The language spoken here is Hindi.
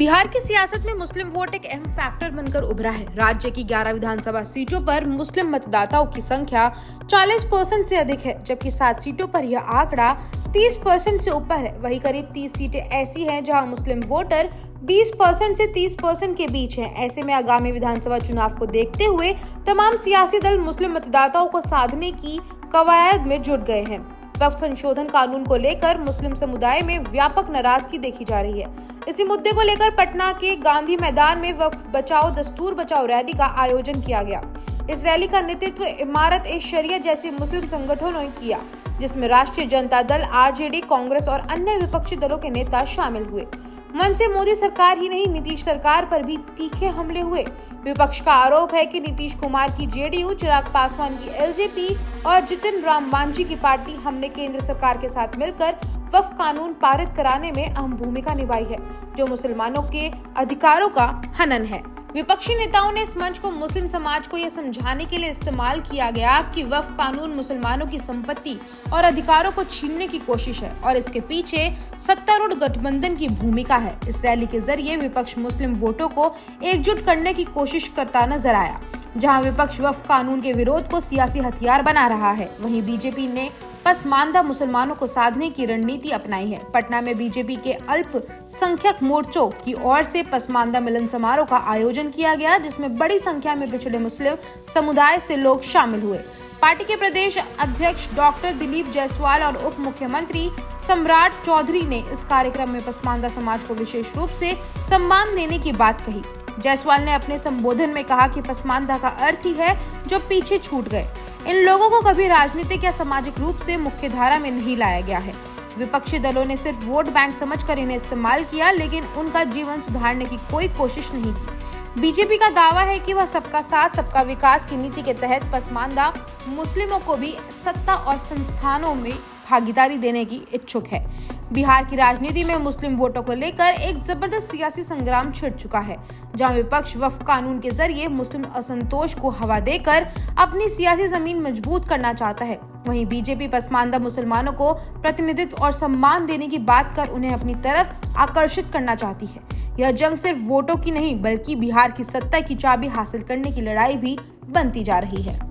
बिहार की सियासत में मुस्लिम वोट एक अहम फैक्टर बनकर उभरा है। राज्य की 11 विधानसभा सीटों पर मुस्लिम मतदाताओं की संख्या 40% से अधिक है, जबकि 7 सीटों पर यह आंकड़ा 30% से ऊपर है। वहीं करीब 30 सीटें ऐसी हैं जहां मुस्लिम वोटर 20% से 30% के बीच हैं। ऐसे में आगामी विधानसभा चुनाव को देखते हुए तमाम सियासी दल मुस्लिम मतदाताओं को साधने की कवायद में जुट गए हैं। वक्फ संशोधन कानून को लेकर मुस्लिम समुदाय में व्यापक नाराजगी देखी जा रही है। इसी मुद्दे को लेकर पटना के गांधी मैदान में वक्फ बचाओ दस्तूर बचाओ रैली का आयोजन किया गया। इस रैली का नेतृत्व इमारत ए शरिया जैसे मुस्लिम संगठनों ने किया, जिसमें राष्ट्रीय जनता दल, आरजेडी, कांग्रेस और अन्य विपक्षी दलों के नेता शामिल हुए। मन से मोदी सरकार ही नहीं, नीतीश सरकार पर भी तीखे हमले हुए। विपक्ष का आरोप है कि नीतीश कुमार की जेडीयू, चिराग पासवान की एलजेपी और जितिन राम मांझी की पार्टी हमने केंद्र सरकार के साथ मिलकर वक्फ कानून पारित कराने में अहम भूमिका निभाई है, जो मुसलमानों के अधिकारों का हनन है। विपक्षी नेताओं ने इस मंच को मुस्लिम समाज को यह समझाने के लिए इस्तेमाल किया गया कि वक्फ कानून मुसलमानों की संपत्ति और अधिकारों को छीनने की कोशिश है और इसके पीछे सत्तारूढ़ गठबंधन की भूमिका है। इस रैली के जरिए विपक्ष मुस्लिम वोटों को एकजुट करने की कोशिश करता नजर आया। जहां विपक्ष वक्फ कानून के विरोध को सियासी हथियार बना रहा है, वहीं बीजेपी ने पसमानदा मुसलमानों को साधने की रणनीति अपनाई है। पटना में बीजेपी के अल्पसंख्यक मोर्चों की ओर से पसमानदा मिलन समारोह का आयोजन किया गया, जिसमें बड़ी संख्या में पिछड़े मुस्लिम समुदाय से लोग शामिल हुए। पार्टी के प्रदेश अध्यक्ष डॉक्टर दिलीप जायसवाल और उप मुख्यमंत्री सम्राट चौधरी ने इस कार्यक्रम में पसमानदा समाज को विशेष रूप से सम्मान देने की बात कही। जायसवाल ने अपने संबोधन में कहा कि पसमानदा का अर्थ ही है जो पीछे छूट गए। इन लोगों को कभी राजनीतिक या सामाजिक रूप से मुख्य धारा में नहीं लाया गया है। विपक्षी दलों ने सिर्फ वोट बैंक समझकर इन्हें इस्तेमाल किया, लेकिन उनका जीवन सुधारने की कोई कोशिश नहीं की। बीजेपी का दावा है कि वह सबका साथ सबका विकास की नीति के तहत पसमानदा मुस्लिमों को भी सत्ता और संस्थानों में भागीदारी देने की इच्छुक है। बिहार की राजनीति में मुस्लिम वोटों को लेकर एक जबरदस्त सियासी संग्राम छिड़ चुका है, जहां विपक्ष वक्फ कानून के जरिए मुस्लिम असंतोष को हवा देकर अपनी सियासी जमीन मजबूत करना चाहता है। वहीं बीजेपी पसमानदा मुसलमानों को प्रतिनिधित्व और सम्मान देने की बात कर उन्हें अपनी तरफ आकर्षित करना चाहती है। यह जंग सिर्फ वोटों की नहीं, बल्कि बिहार की सत्ता की चाबी हासिल करने की लड़ाई भी बनती जा रही है।